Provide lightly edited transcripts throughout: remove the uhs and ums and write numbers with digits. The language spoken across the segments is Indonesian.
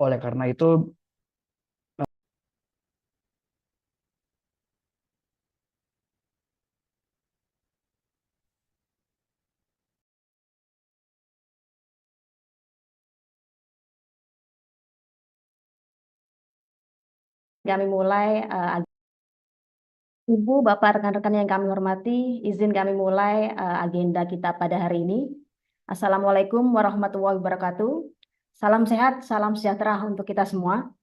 Oleh karena itu, Kami mulai, Ibu, Bapak, rekan-rekan yang kami hormati, izin kami mulai agenda kita pada hari ini. Assalamualaikum warahmatullahi wabarakatuh. Salam sehat, salam sejahtera untuk kita semua.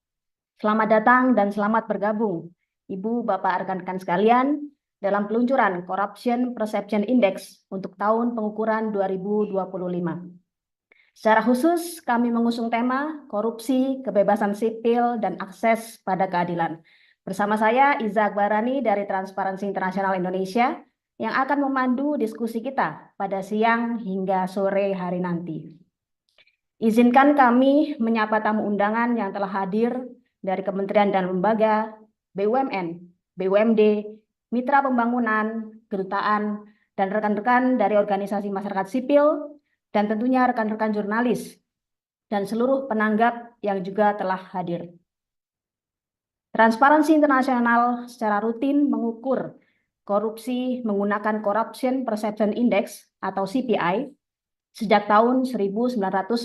Selamat datang dan selamat bergabung, Ibu, Bapak, rekan-rekan sekalian, dalam peluncuran Corruption Perception Index untuk tahun pengukuran 2025. Secara khusus, kami mengusung tema korupsi, kebebasan sipil, dan akses pada keadilan. Bersama saya, Iza Akbarani dari Transparansi Internasional Indonesia, yang akan memandu diskusi kita pada siang hingga sore hari nanti. Izinkan kami menyapa tamu undangan yang telah hadir dari kementerian dan lembaga, BUMN, BUMD, mitra pembangunan, kedutaan, dan rekan-rekan dari organisasi masyarakat sipil, dan tentunya rekan-rekan jurnalis, dan seluruh penanggap yang juga telah hadir. Transparansi Internasional secara rutin mengukur korupsi menggunakan Corruption Perception Index atau CPI sejak tahun 1995.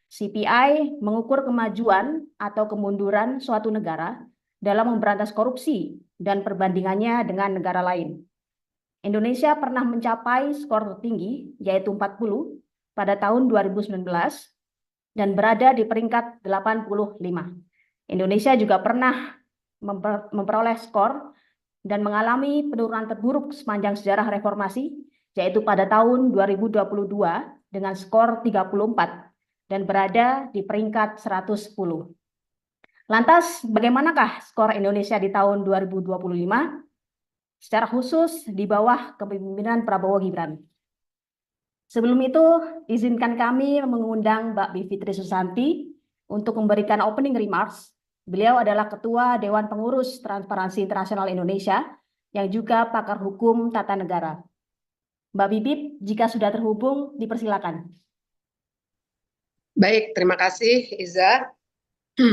CPI mengukur kemajuan atau kemunduran suatu negara dalam memberantas korupsi dan perbandingannya dengan negara lain. Indonesia pernah mencapai skor tertinggi, yaitu 40 pada tahun 2019 dan berada di peringkat 85. Indonesia juga pernah memperoleh skor dan mengalami penurunan terburuk sepanjang sejarah reformasi, yaitu pada tahun 2022 dengan skor 34 dan berada di peringkat 110. Lantas, bagaimanakah skor Indonesia di tahun 2025? Secara khusus di bawah kepemimpinan Prabowo Gibran. Sebelum itu, izinkan kami mengundang Mbak Bivitri Susanti untuk memberikan opening remarks. Beliau adalah Ketua Dewan Pengurus Transparansi Internasional Indonesia yang juga pakar hukum tata negara. Mbak Bibip, jika sudah terhubung, dipersilakan. Baik, terima kasih Iza.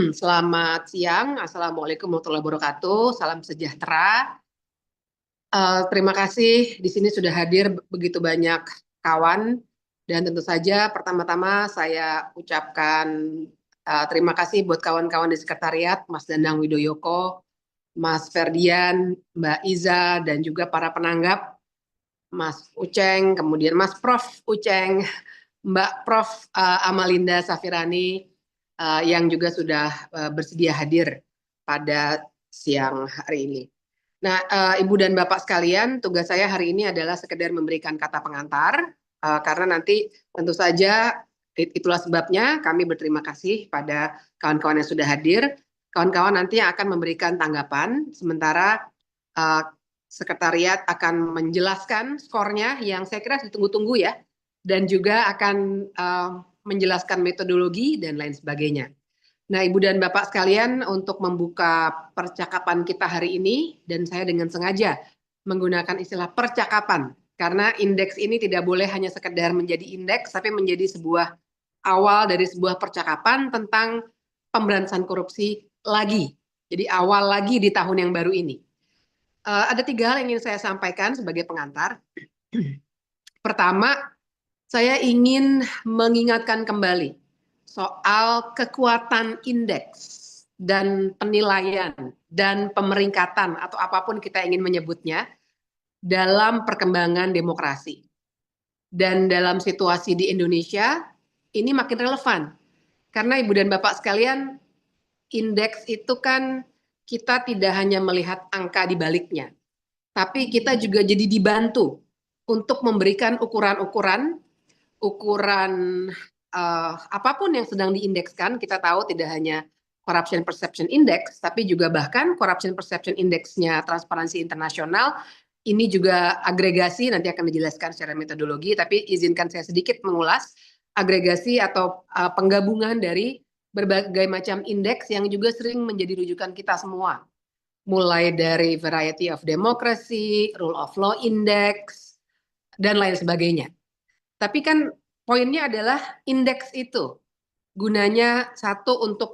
Selamat siang, Assalamualaikum warahmatullahi wabarakatuh, salam sejahtera. Terima kasih di sini sudah hadir begitu banyak kawan, dan tentu saja pertama-tama saya ucapkan terima kasih buat kawan-kawan di sekretariat, Mas Danang Widoyoko, Mas Ferdian, Mbak Iza, dan juga para penanggap, Mas Uceng, kemudian Mas Prof Uceng, Mbak Prof Amalinda Safirani, yang juga sudah bersedia hadir pada siang hari ini. Nah, Ibu dan Bapak sekalian, tugas saya hari ini adalah sekedar memberikan kata pengantar, karena nanti tentu saja itulah sebabnya kami berterima kasih pada kawan-kawan yang sudah hadir. Kawan-kawan nanti akan memberikan tanggapan, sementara sekretariat akan menjelaskan skornya yang saya kira ditunggu-tunggu ya, dan juga akan menjelaskan metodologi dan lain sebagainya. Nah, Ibu dan Bapak sekalian, untuk membuka percakapan kita hari ini, dan saya dengan sengaja menggunakan istilah percakapan, karena indeks ini tidak boleh hanya sekedar menjadi indeks, tapi menjadi sebuah awal dari sebuah percakapan tentang pemberantasan korupsi lagi. Jadi awal lagi di tahun yang baru ini. Ada 3 hal yang ingin saya sampaikan sebagai pengantar. Pertama, saya ingin mengingatkan kembali soal kekuatan indeks dan penilaian dan pemeringkatan atau apapun kita ingin menyebutnya dalam perkembangan demokrasi. Dan dalam situasi di Indonesia ini makin relevan. Karena Ibu dan Bapak sekalian, indeks itu kan kita tidak hanya melihat angka di baliknya, tapi kita juga jadi dibantu untuk memberikan ukuran-ukuran apapun yang sedang diindekskan. Kita tahu tidak hanya Corruption Perception Index, tapi juga bahkan Corruption Perception Index-nya Transparansi Internasional. Ini juga agregasi, nanti akan dijelaskan secara metodologi, tapi izinkan saya sedikit mengulas agregasi atau penggabungan dari berbagai macam indeks yang juga sering menjadi rujukan kita semua. Mulai dari Variety of Democracy, Rule of Law Index, dan lain sebagainya. Tapi kan poinnya adalah indeks itu gunanya satu untuk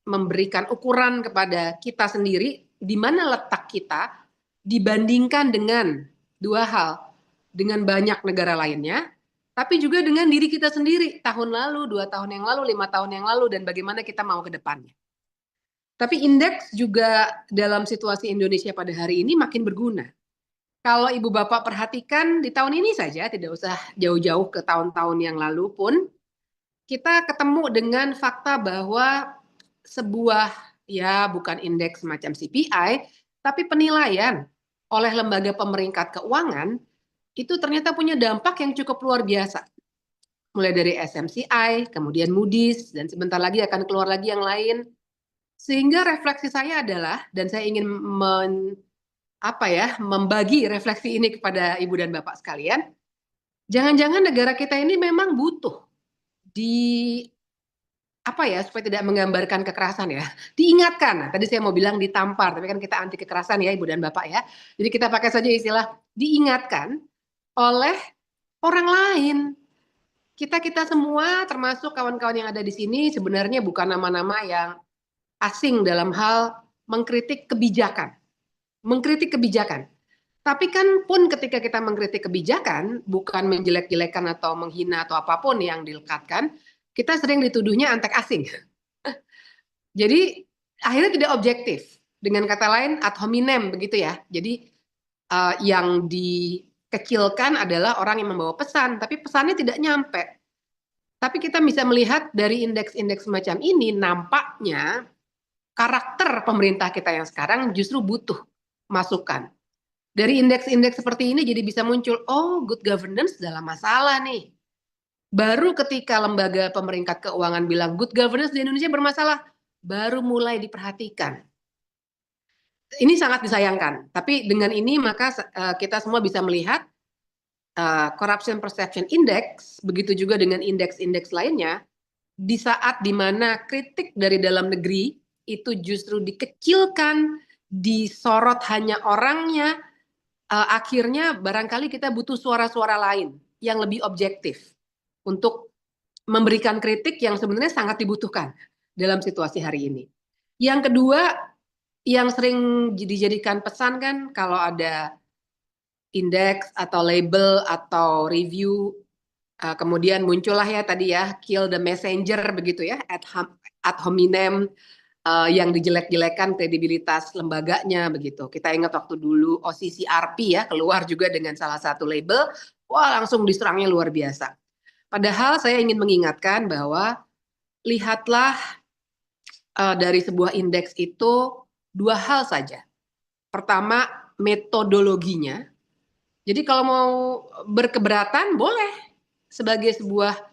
memberikan ukuran kepada kita sendiri di mana letak kita dibandingkan dengan dua hal, dengan banyak negara lainnya, tapi juga dengan diri kita sendiri tahun lalu, 2 tahun yang lalu, 5 tahun yang lalu, dan bagaimana kita mau ke depannya. Tapi indeks juga dalam situasi Indonesia pada hari ini makin berguna. Kalau Ibu Bapak perhatikan di tahun ini saja, tidak usah jauh-jauh ke tahun-tahun yang lalu pun, kita ketemu dengan fakta bahwa sebuah, ya bukan indeks semacam CPI, tapi penilaian oleh lembaga pemeringkat keuangan itu ternyata punya dampak yang cukup luar biasa. Mulai dari SMCI, kemudian Moody's, dan sebentar lagi akan keluar lagi yang lain. Sehingga refleksi saya adalah, dan saya ingin membagi refleksi ini kepada Ibu dan Bapak sekalian, jangan-jangan negara kita ini memang butuh supaya tidak menggambarkan kekerasan ya, diingatkan. Nah, tadi saya mau bilang ditampar, tapi kan kita anti kekerasan ya Ibu dan Bapak ya. Jadi kita pakai saja istilah diingatkan oleh orang lain. Kita semua termasuk kawan-kawan yang ada di sini sebenarnya bukan nama-nama yang asing dalam hal mengkritik kebijakan. Mengkritik kebijakan. Tapi kan pun ketika kita mengkritik kebijakan, bukan menjelek-jelekan atau menghina atau apapun yang dilekatkan, kita sering dituduhnya antek asing. Jadi akhirnya tidak objektif. Dengan kata lain ad hominem begitu ya. Jadi yang dikecilkan adalah orang yang membawa pesan, tapi pesannya tidak nyampe. Tapi kita bisa melihat dari indeks-indeks semacam ini, nampaknya karakter pemerintah kita yang sekarang justru butuh masukan. Dari indeks-indeks seperti ini jadi bisa muncul, oh good governance dalam masalah nih. Baru ketika lembaga pemeringkat keuangan bilang good governance di Indonesia bermasalah, baru mulai diperhatikan. Ini sangat disayangkan, tapi dengan ini maka kita semua bisa melihat Corruption Perception Index, begitu juga dengan indeks-indeks lainnya, di saat dimana kritik dari dalam negeri itu justru dikecilkan, disorot hanya orangnya, akhirnya barangkali kita butuh suara-suara lain yang lebih objektif untuk memberikan kritik yang sebenarnya sangat dibutuhkan dalam situasi hari ini. Yang kedua, yang sering dijadikan pesan kan kalau ada indeks atau label atau review, kemudian muncullah ya tadi ya, kill the messenger begitu ya, ad hominem, yang dijelek-jelekan kredibilitas lembaganya begitu. Kita ingat waktu dulu OCCRP ya keluar juga dengan salah satu label, wah langsung diserangnya luar biasa. Padahal saya ingin mengingatkan bahwa lihatlah dari sebuah indeks itu dua hal saja. Pertama, metodologinya. Jadi kalau mau berkeberatan boleh sebagai sebuah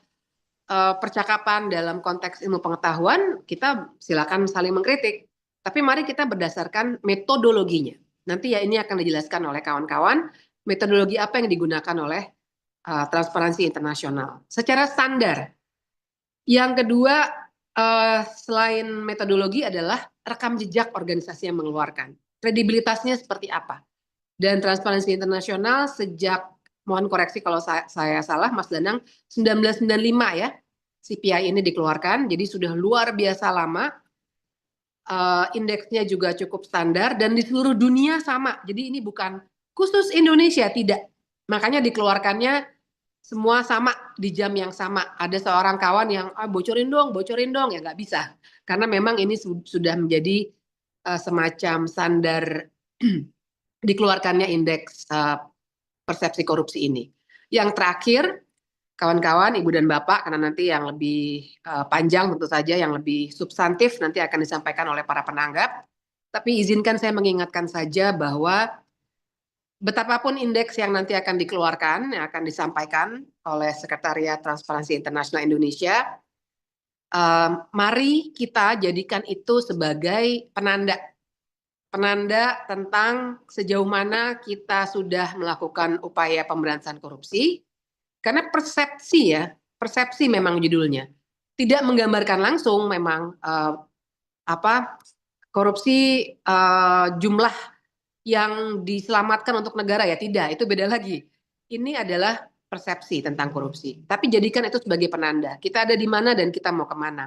percakapan dalam konteks ilmu pengetahuan, kita silakan saling mengkritik. Tapi mari kita berdasarkan metodologinya. Nanti ya ini akan dijelaskan oleh kawan-kawan, metodologi apa yang digunakan oleh Transparansi Internasional. Secara standar. Yang kedua, selain metodologi adalah rekam jejak organisasi yang mengeluarkan. Kredibilitasnya seperti apa. Dan Transparansi Internasional sejak, mohon koreksi kalau saya salah Mas Danang, 1995 ya CPI ini dikeluarkan, jadi sudah luar biasa lama. Indeksnya juga cukup standar dan di seluruh dunia sama, jadi ini bukan khusus Indonesia, tidak. Makanya dikeluarkannya semua sama di jam yang sama. Ada seorang kawan yang bocorin dong ya nggak bisa, karena memang ini sudah menjadi semacam standar dikeluarkannya indeks persepsi korupsi ini. Yang terakhir, kawan-kawan, Ibu dan Bapak, karena nanti yang lebih panjang tentu saja, yang lebih substantif nanti akan disampaikan oleh para penanggap. Tapi izinkan saya mengingatkan saja bahwa betapapun indeks yang nanti akan dikeluarkan, yang akan disampaikan oleh Sekretariat Transparansi Internasional Indonesia, mari kita jadikan itu sebagai penanda tentang sejauh mana kita sudah melakukan upaya pemberantasan korupsi, karena persepsi memang judulnya, tidak menggambarkan langsung memang korupsi jumlah yang diselamatkan untuk negara ya, tidak, itu beda lagi. Ini adalah persepsi tentang korupsi. Tapi jadikan itu sebagai penanda. Kita ada di mana dan kita mau kemana.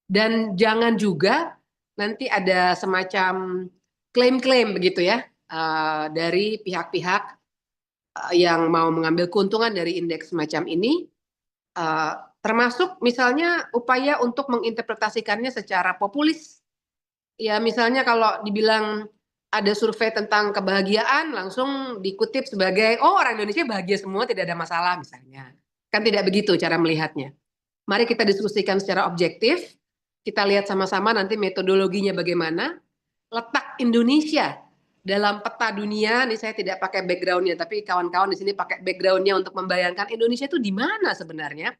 Dan jangan juga nanti ada semacam klaim-klaim begitu ya dari pihak-pihak yang mau mengambil keuntungan dari indeks semacam ini, termasuk misalnya upaya untuk menginterpretasikannya secara populis. Ya misalnya kalau dibilang ada survei tentang kebahagiaan, langsung dikutip sebagai, oh orang Indonesia bahagia semua, tidak ada masalah misalnya. Kan tidak begitu cara melihatnya. Mari kita diskusikan secara objektif, kita lihat sama-sama nanti metodologinya bagaimana, letak Indonesia dalam peta dunia. Nih saya tidak pakai backgroundnya, tapi kawan-kawan di sini pakai backgroundnya untuk membayangkan Indonesia itu di mana sebenarnya.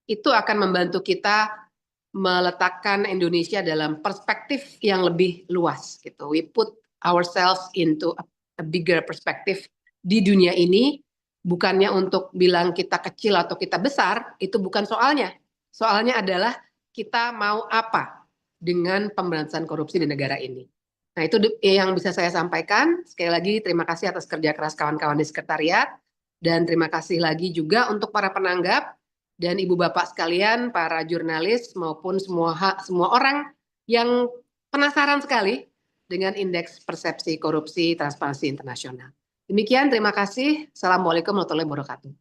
Itu akan membantu kita meletakkan Indonesia dalam perspektif yang lebih luas gitu. We put ourselves into a bigger perspective di dunia ini, bukannya untuk bilang kita kecil atau kita besar, itu bukan soalnya. Soalnya adalah kita mau apa dengan pemberantasan korupsi di negara ini. Nah, itu yang bisa saya sampaikan. Sekali lagi terima kasih atas kerja keras kawan-kawan di sekretariat, dan terima kasih lagi juga untuk para penanggap dan ibu bapak sekalian, para jurnalis maupun semua orang yang penasaran sekali dengan indeks persepsi korupsi Transparansi Internasional. Demikian, terima kasih. Assalamualaikum warahmatullahi wabarakatuh.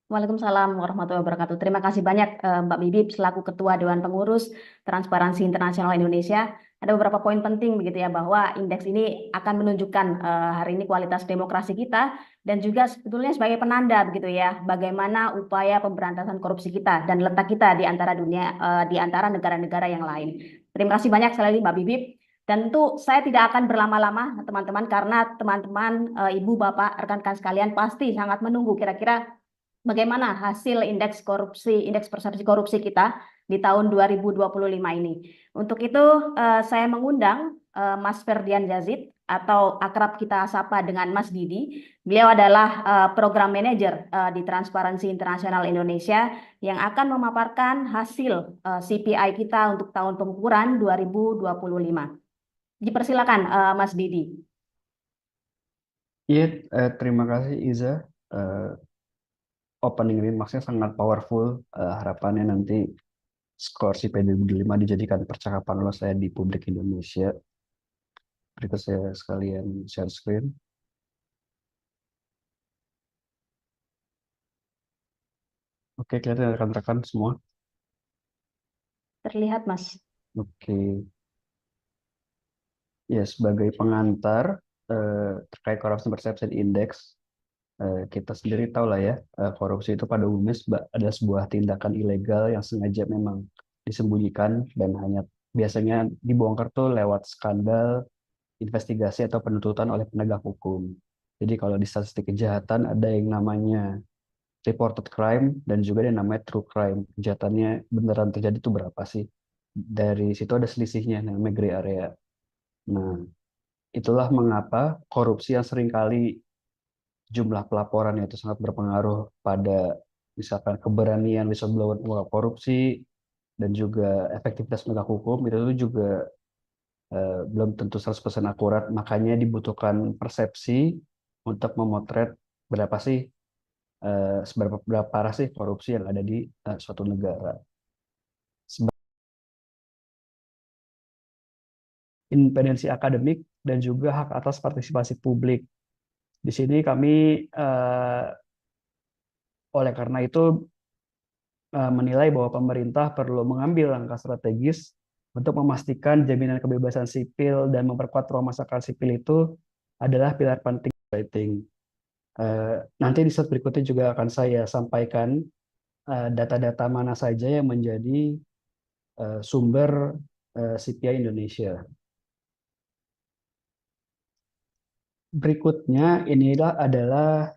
Waalaikumsalam warahmatullahi wabarakatuh. Terima kasih banyak Mbak Bibip selaku Ketua Dewan Pengurus Transparansi Internasional Indonesia. Ada beberapa poin penting begitu ya, bahwa indeks ini akan menunjukkan hari ini kualitas demokrasi kita, dan juga sebetulnya sebagai penanda begitu ya, bagaimana upaya pemberantasan korupsi kita dan letak kita di antara dunia, di antara negara-negara yang lain. Terima kasih banyak sekali lagi Mbak Bibip. Dan tentu saya tidak akan berlama-lama teman-teman, karena teman-teman, ibu, bapak, rekan-rekan sekalian pasti sangat menunggu kira-kira bagaimana hasil indeks korupsi, indeks persepsi korupsi kita di tahun 2025 ini. Untuk itu saya mengundang Mas Ferdian Yazid, atau akrab kita sapa dengan Mas Didi. Beliau adalah program manager di Transparansi Internasional Indonesia, yang akan memaparkan hasil CPI kita untuk tahun pengukuran 2025. Dipersilakan Mas Didi. Iya, terima kasih Iza. Eh, Opening remarks-nya sangat powerful. Harapannya nanti skor CPI 2025 dijadikan percakapan luas saya di publik Indonesia. Berikut saya sekalian share screen. Oke, kelihatan rekan-rekan semua. Terlihat Mas. Oke, ya sebagai pengantar terkait Corruption Perception Index, kita sendiri tahu lah ya, korupsi itu pada umumnya adalah sebuah tindakan ilegal yang sengaja memang disembunyikan dan hanya biasanya dibongkar tuh lewat skandal, investigasi atau penuntutan oleh penegak hukum. Jadi kalau di statistik kejahatan ada yang namanya reported crime dan juga ada yang namanya true crime. Kejahatannya beneran terjadi itu berapa sih? Dari situ ada selisihnya, namanya gray area. Nah, itulah mengapa korupsi yang seringkali jumlah pelaporan itu sangat berpengaruh pada misalkan keberanian whistleblower mengungkap korupsi dan juga efektivitas penegak hukum, itu juga belum tentu 100% akurat. Makanya dibutuhkan persepsi untuk memotret berapa sih seberapa parah sih korupsi yang ada di suatu negara. Independensi akademik dan juga hak atas partisipasi publik. Di sini kami oleh karena itu menilai bahwa pemerintah perlu mengambil langkah strategis untuk memastikan jaminan kebebasan sipil dan memperkuat ruang masyarakat sipil itu adalah pilar penting rating. Nanti di slide berikutnya juga akan saya sampaikan data-data mana saja yang menjadi sumber CPI Indonesia. Berikutnya inilah adalah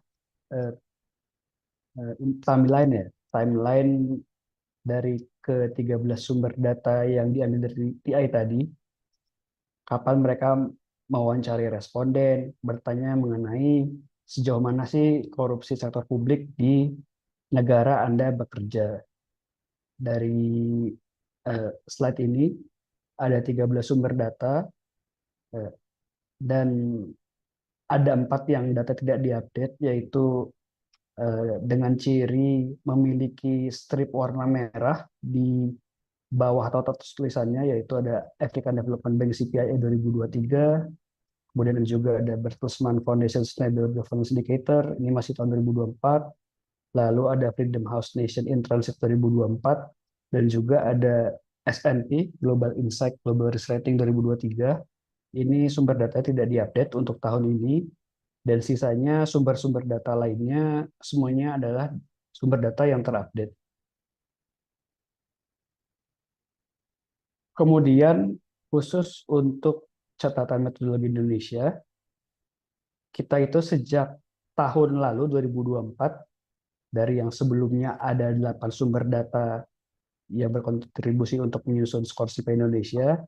timeline ya, timeline dari ke-13 sumber data yang diambil dari TI tadi. Kapan mereka mewawancari responden, bertanya mengenai sejauh mana sih korupsi sektor publik di negara Anda bekerja. Dari slide ini ada 13 sumber data dan ada 4 yang data tidak diupdate, yaitu dengan ciri memiliki strip warna merah di bawah atau atas tulisannya, yaitu ada African Development Bank CPIA 2023, kemudian juga ada Bertelsmann Foundation Sustainable Governance Indicator, ini masih tahun 2024, lalu ada Freedom House Nation in Transit 2024, dan juga ada S&P Global Insight Global Risk Rating 2023. Ini sumber data tidak diupdate untuk tahun ini, dan sisanya sumber-sumber data lainnya semuanya adalah sumber data yang terupdate. Kemudian khusus untuk catatan metodologi Indonesia, kita itu sejak tahun lalu 2024, dari yang sebelumnya ada 8 sumber data yang berkontribusi untuk menyusun skor CPI Indonesia,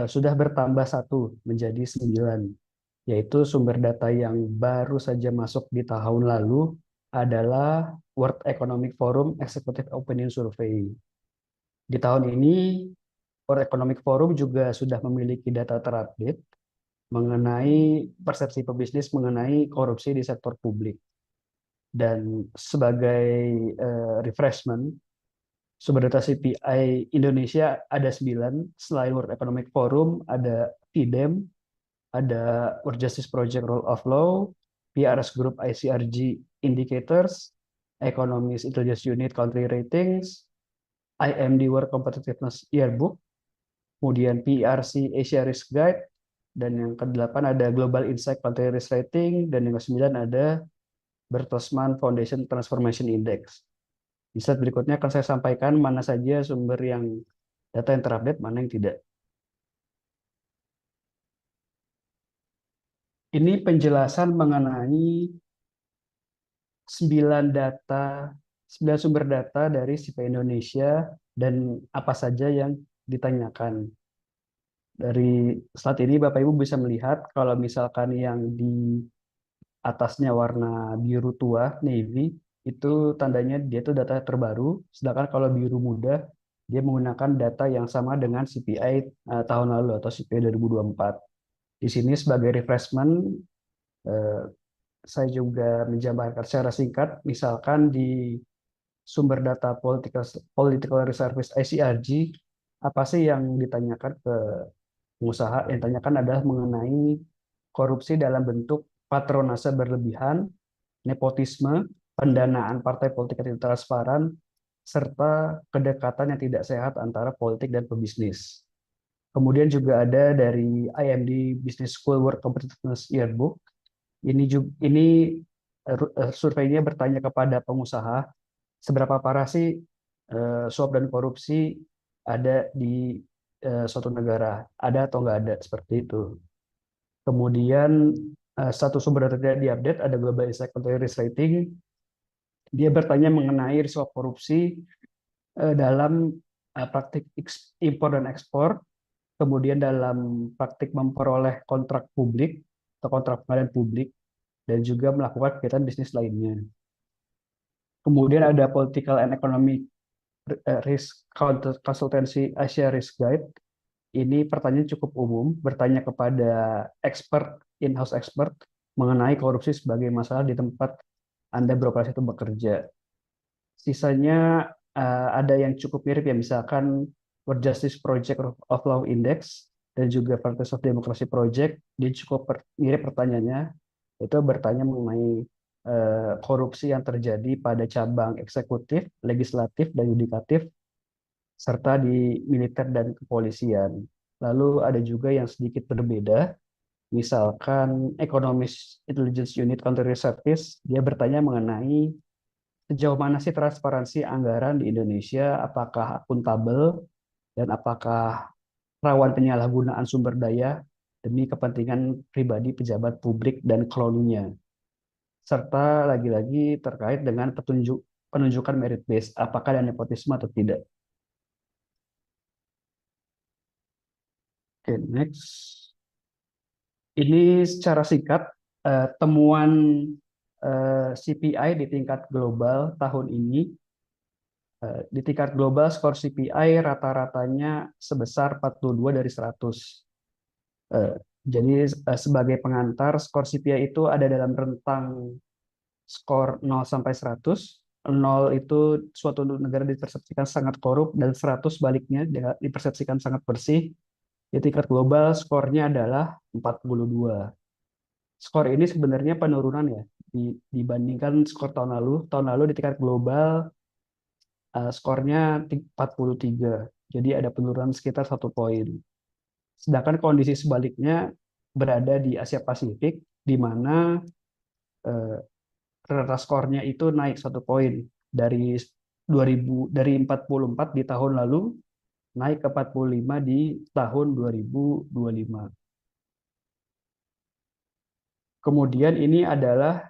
sudah bertambah satu menjadi 9, yaitu sumber data yang baru saja masuk di tahun lalu adalah World Economic Forum Executive Opinion Survey. Di tahun ini, World Economic Forum juga sudah memiliki data terupdate mengenai persepsi pebisnis mengenai korupsi di sektor publik. Dan sebagai refreshment, sumber data CPI Indonesia ada 9, selain World Economic Forum, ada VDEM, ada World Justice Project Rule of Law, PRS Group ICRG Indicators, Economist Intelligence Unit Country Ratings, IMD World Competitiveness Yearbook, kemudian PRC Asia Risk Guide, dan yang ke-8 ada Global Insight Country Risk Rating, dan yang ke-9 ada Bertelsmann Foundation Transformation Index. Di slide berikutnya akan saya sampaikan mana saja sumber yang data yang terupdate, mana yang tidak. Ini penjelasan mengenai 9 sumber data dari CPI Indonesia dan apa saja yang ditanyakan. Dari slide ini Bapak Ibu bisa melihat kalau misalkan yang di atasnya warna biru tua, navy, itu tandanya dia itu data terbaru, sedangkan kalau biru muda, dia menggunakan data yang sama dengan CPI tahun lalu atau CPI 2024. Di sini sebagai refreshment, eh, saya juga menjabarkan secara singkat, misalkan di sumber data Political Reservice ICRG, apa sih yang ditanyakan ke pengusaha? Yang ditanyakan adalah mengenai korupsi dalam bentuk patronase berlebihan, nepotisme, pendanaan partai politik yang tidak transparan, serta kedekatan yang tidak sehat antara politik dan pebisnis. Kemudian juga ada dari IMD Business School World Competitiveness Yearbook. Ini surveinya bertanya kepada pengusaha seberapa parah sih suap dan korupsi ada di suatu negara, ada atau nggak ada, seperti itu. Kemudian satu sumber data tidak diupdate, ada Global Insight Country Risk Rating. Dia bertanya mengenai risiko korupsi dalam praktik impor dan ekspor, kemudian dalam praktik memperoleh kontrak publik atau kontrak pengadaan publik, dan juga melakukan kegiatan bisnis lainnya. Kemudian ada Political and Economic Risk Consultancy Asia Risk Guide. Ini pertanyaan cukup umum, bertanya kepada expert, in-house expert, mengenai korupsi sebagai masalah di tempat Anda beroperasi atau bekerja. Sisanya ada yang cukup mirip ya, misalkan World Justice Project of Law Index dan juga Varieties of Democracy Project, dia cukup mirip pertanyaannya, itu bertanya mengenai korupsi yang terjadi pada cabang eksekutif, legislatif, dan yudikatif, serta di militer dan kepolisian. Lalu ada juga yang sedikit berbeda, misalkan Economist Intelligence Unit Country Service, dia bertanya mengenai sejauh mana sih transparansi anggaran di Indonesia, apakah akuntabel, dan apakah rawan penyalahgunaan sumber daya demi kepentingan pribadi pejabat publik dan kroninya. Serta lagi-lagi terkait dengan penunjukan merit base, apakah ada nepotisme atau tidak. Oke, next. Ini secara singkat temuan CPI di tingkat global tahun ini. Di tingkat global skor CPI rata-ratanya sebesar 42 dari 100. Jadi sebagai pengantar, skor CPI itu ada dalam rentang skor 0 sampai 100. 0 itu suatu negara dipersepsikan sangat korup dan 100 baliknya dipersepsikan sangat bersih. Di tingkat global skornya adalah 42. Skor ini sebenarnya penurunan ya dibandingkan skor tahun lalu. Tahun lalu di tingkat global skornya 43. Jadi ada penurunan sekitar 1 poin. Sedangkan kondisi sebaliknya berada di Asia Pasifik, di mana rata skornya itu naik 1 poin dari 44 di tahun lalu naik ke 45 di tahun 2025. Kemudian ini adalah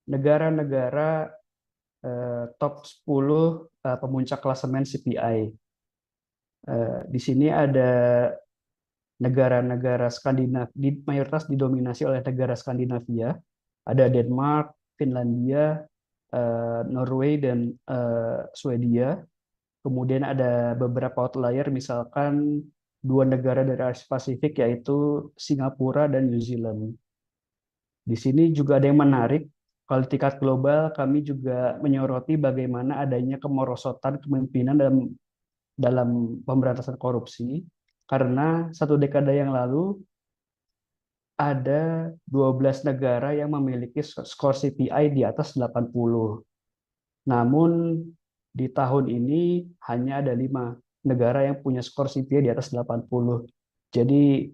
negara-negara top 10 pemuncak klasemen CPI. Di sini ada negara-negara Skandinavia, mayoritas didominasi oleh negara Skandinavia. Ada Denmark, Finlandia, Norway, dan Swedia. Kemudian ada beberapa outlier, misalkan 2 negara dari Asia Pasifik, yaitu Singapura dan New Zealand. Di sini juga ada yang menarik. Kalau di tingkat global, kami juga menyoroti bagaimana adanya kemerosotan kepemimpinan dalam pemberantasan korupsi. Karena 1 dekade yang lalu, ada 12 negara yang memiliki skor CPI di atas 80. Namun di tahun ini hanya ada 5 negara yang punya skor CPI di atas 80. Jadi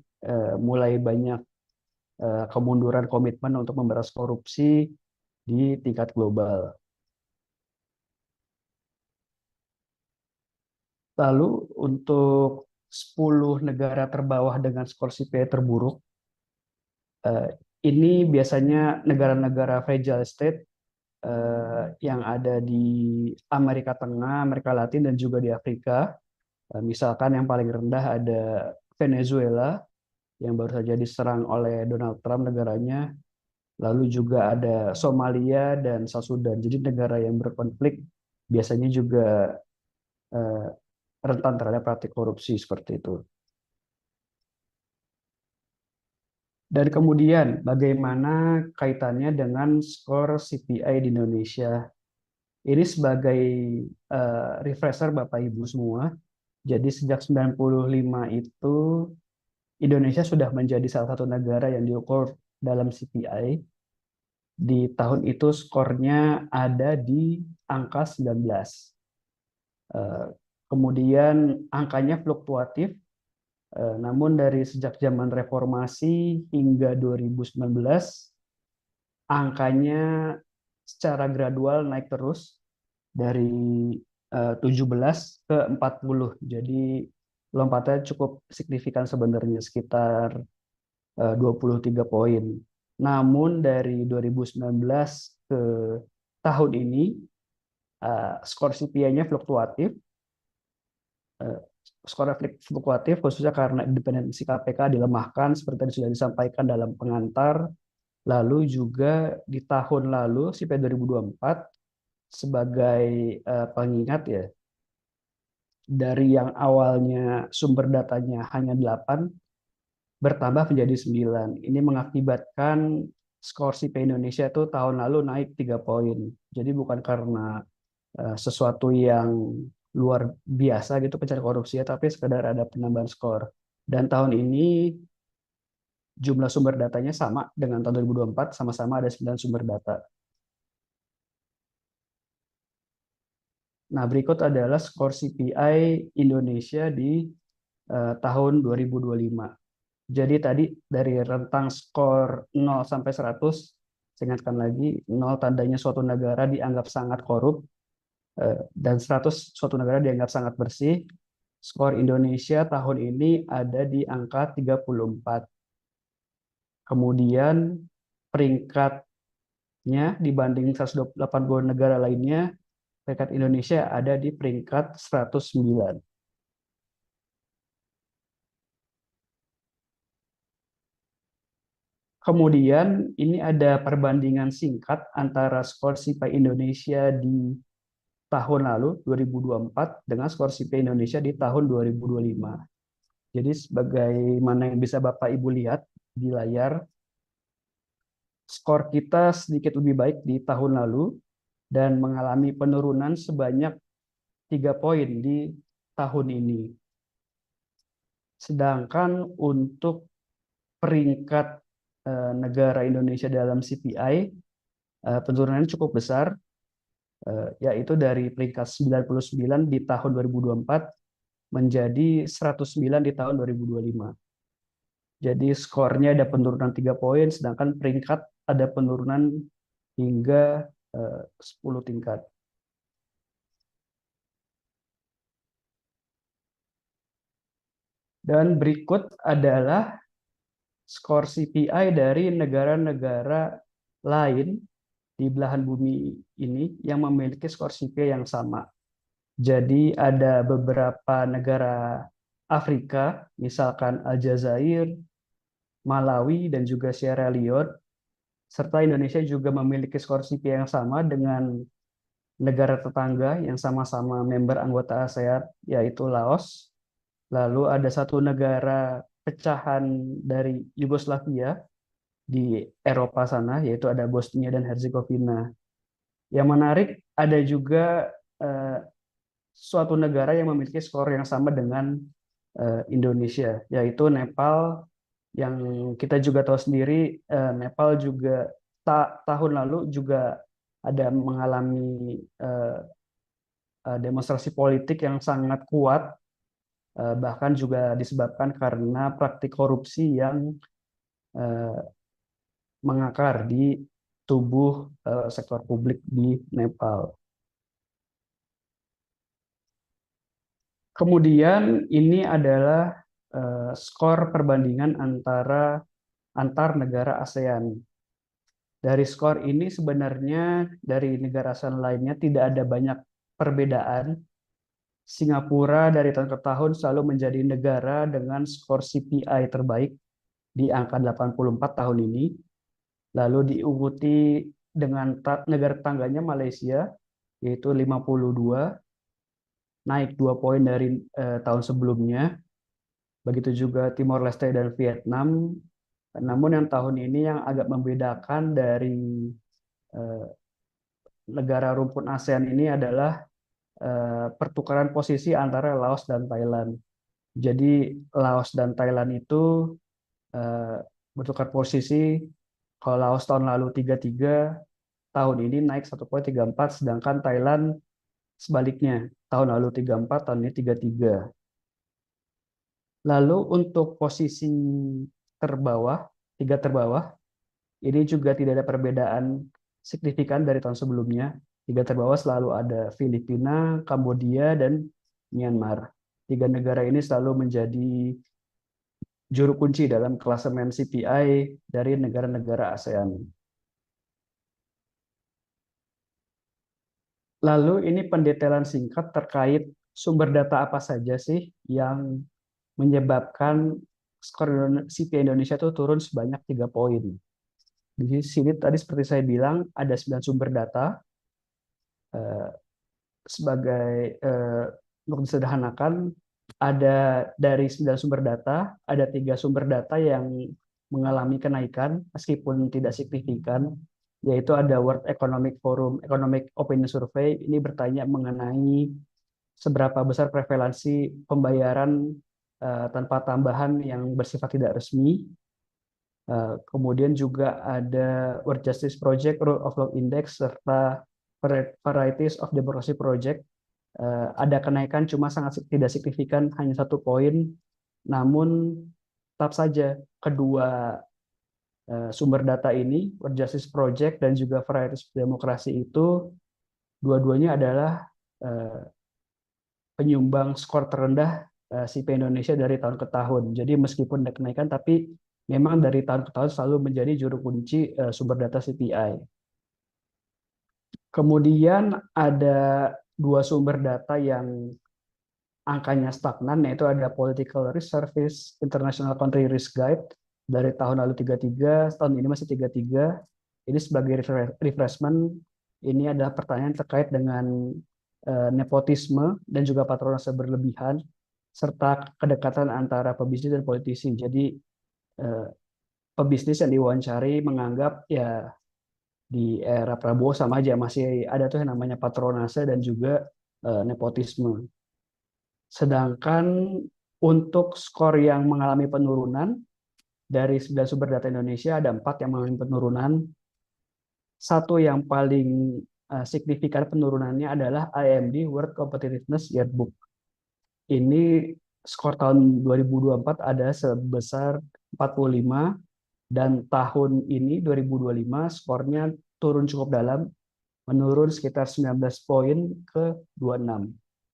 mulai banyak kemunduran komitmen untuk memberantas korupsi di tingkat global. Lalu untuk 10 negara terbawah dengan skor CPI terburuk, ini biasanya negara-negara fragile state yang ada di Amerika Tengah, Amerika Latin, dan juga di Afrika. Misalkan yang paling rendah ada Venezuela, yang baru saja diserang oleh Donald Trump negaranya. Lalu juga ada Somalia dan South Sudan. Jadi negara yang berkonflik biasanya juga rentan terhadap praktik korupsi seperti itu. Dan kemudian bagaimana kaitannya dengan skor CPI di Indonesia? Ini sebagai refresher Bapak Ibu semua. Jadi sejak 95 itu Indonesia sudah menjadi salah satu negara yang diukur dalam CPI. Di tahun itu skornya ada di angka 19. Kemudian angkanya fluktuatif, namun dari sejak zaman reformasi hingga 2019, angkanya secara gradual naik terus dari 17 ke 40. Jadi lompatnya cukup signifikan sebenarnya, sekitar 23 poin. Namun dari 2019 ke tahun ini, skor CPI-nya fluktuatif. Skor fluktuatif khususnya karena independensi KPK dilemahkan seperti tadi sudah disampaikan dalam pengantar. Lalu juga di tahun lalu CPI 2024 sebagai pengingat ya, dari yang awalnya sumber datanya hanya 8 bertambah menjadi 9. Ini mengakibatkan skor CPI Indonesia itu tahun lalu naik 3 poin. Jadi bukan karena sesuatu yang luar biasa gitu pencari korupsi ya, tapi sekedar ada penambahan skor. Dan tahun ini jumlah sumber datanya sama dengan tahun 2024, sama-sama ada 9 sumber data. Nah, berikut adalah skor CPI Indonesia di tahun 2025. Jadi tadi dari rentang skor 0 sampai 100, saya ingatkan lagi, 0 tandanya suatu negara dianggap sangat korup, dan 100 suatu negara dianggap sangat bersih. Skor Indonesia tahun ini ada di angka 34. Kemudian peringkatnya dibanding 180 negara lainnya, peringkat Indonesia ada di peringkat 109. Kemudian ini ada perbandingan singkat antara skor CPI Indonesia di tahun lalu 2024 dengan skor CPI Indonesia di tahun 2025. Jadi sebagaimana yang bisa Bapak Ibu lihat di layar, skor kita sedikit lebih baik di tahun lalu dan mengalami penurunan sebanyak 3 poin di tahun ini. Sedangkan untuk peringkat negara Indonesia dalam CPI, penurunannya cukup besar, yaitu dari peringkat 99 di tahun 2024 menjadi 109 di tahun 2025. Jadi skornya ada penurunan 3 poin, sedangkan peringkat ada penurunan hingga 10 tingkat. Dan berikut adalah skor CPI dari negara-negara lain di belahan bumi ini yang memiliki skor CPI yang sama. Jadi ada beberapa negara Afrika, misalkan Aljazair, Malawi, dan juga Sierra Leone, serta Indonesia juga memiliki skor CPI yang sama dengan negara tetangga yang sama-sama member anggota ASEAN, yaitu Laos. Lalu ada satu negara pecahan dari Yugoslavia di Eropa sana, yaitu ada Bosnia dan Herzegovina. Yang menarik, ada juga suatu negara yang memiliki skor yang sama dengan Indonesia, yaitu Nepal, yang kita juga tahu sendiri, Nepal juga tahun lalu juga ada mengalami demonstrasi politik yang sangat kuat, bahkan juga disebabkan karena praktik korupsi yang mengakar di tubuh sektor publik di Nepal. Kemudian ini adalah skor perbandingan antar negara ASEAN. Dari skor ini sebenarnya dari negara ASEAN lainnya tidak ada banyak perbedaan. Singapura dari tahun ke tahun selalu menjadi negara dengan skor CPI terbaik di angka 84 tahun ini. Lalu diikuti dengan negara tetangganya Malaysia, yaitu 52, naik 2 poin dari tahun sebelumnya. Begitu juga Timor Leste dan Vietnam. Namun yang tahun ini yang agak membedakan dari negara rumpun ASEAN ini adalah pertukaran posisi antara Laos dan Thailand. Jadi Laos dan Thailand itu bertukar posisi. Kalau Laos tahun lalu 33, tahun ini naik 1 poin 34, sedangkan Thailand sebaliknya, tahun lalu 34, tahun ini 33. Lalu untuk posisi terbawah, 3 terbawah, ini juga tidak ada perbedaan signifikan dari tahun sebelumnya. 3 terbawah selalu ada Filipina, Kambodia, dan Myanmar. 3 negara ini selalu menjadi juru kunci dalam klasemen CPI dari negara-negara ASEAN. Lalu ini pendetailan singkat terkait sumber data apa saja sih yang menyebabkan skor CPI Indonesia itu turun sebanyak 3 poin. Di sini tadi seperti saya bilang ada 9 sumber data. Sebagai untuk disederhanakan, ada dari 9 sumber data, ada 3 sumber data yang mengalami kenaikan meskipun tidak signifikan, yaitu ada World Economic Forum Economic Opinion Survey. Ini bertanya mengenai seberapa besar prevalensi pembayaran tanpa tambahan yang bersifat tidak resmi. Kemudian juga ada World Justice Project, Rule of Law Index, serta Varieties of Democracy Project. Ada kenaikan cuma sangat tidak signifikan, hanya 1 poin. Namun tetap saja kedua sumber data ini, World Justice Project dan juga Varieties of Democracy itu, dua-duanya adalah penyumbang skor terendah CPI Indonesia dari tahun ke tahun. Jadi meskipun ada kenaikan, tapi memang dari tahun ke tahun selalu menjadi juru kunci sumber data CPI. Kemudian ada 2 sumber data yang angkanya stagnan, yaitu ada Political Risk Service International Country Risk Guide dari tahun lalu 33, tahun ini masih 33. Ini sebagai refreshment, ini adalah pertanyaan terkait dengan nepotisme dan juga patronase berlebihan, serta kedekatan antara pebisnis dan politisi. Jadi pebisnis yang diwawancari menganggap ya di era Prabowo sama aja masih ada tuh yang namanya patronase dan juga nepotisme. Sedangkan untuk skor yang mengalami penurunan dari 9 sumber data Indonesia ada 4 yang mengalami penurunan. Satu yang paling signifikan penurunannya adalah IMD World Competitiveness Yearbook. Ini skor tahun 2024 ada sebesar 45 dan tahun ini 2025 skornya turun cukup dalam, menurun sekitar 19 poin ke 26.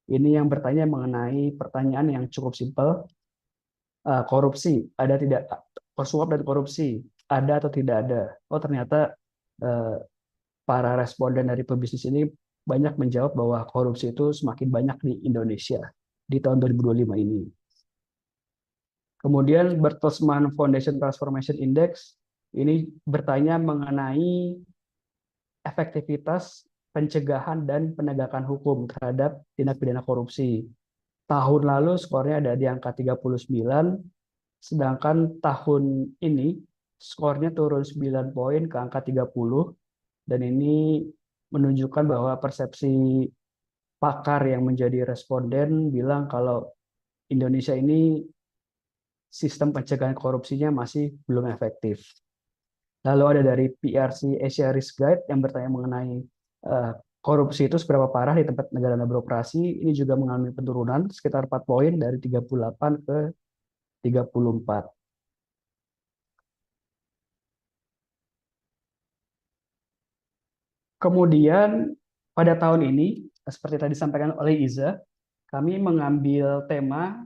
Ini yang bertanya mengenai pertanyaan yang cukup simpel, korupsi ada tidak, suap dan korupsi ada atau tidak ada. Oh ternyata eh, para responden dari pebisnis ini banyak menjawab bahwa korupsi itu semakin banyak di Indonesia di tahun 2025 ini. Kemudian Bertelsmann Foundation Transformation Index ini bertanya mengenai efektivitas pencegahan dan penegakan hukum terhadap tindak pidana korupsi. Tahun lalu skornya ada di angka 39, sedangkan tahun ini skornya turun 9 poin ke angka 30, dan ini menunjukkan bahwa persepsi pakar yang menjadi responden bilang kalau Indonesia ini sistem pencegahan korupsinya masih belum efektif. Lalu ada dari PRC Asia Risk Guide yang bertanya mengenai korupsi itu seberapa parah di tempat negara beroperasi. Ini juga mengalami penurunan sekitar 4 poin dari 38 ke 34. Kemudian pada tahun ini, seperti tadi disampaikan oleh Iza, kami mengambil tema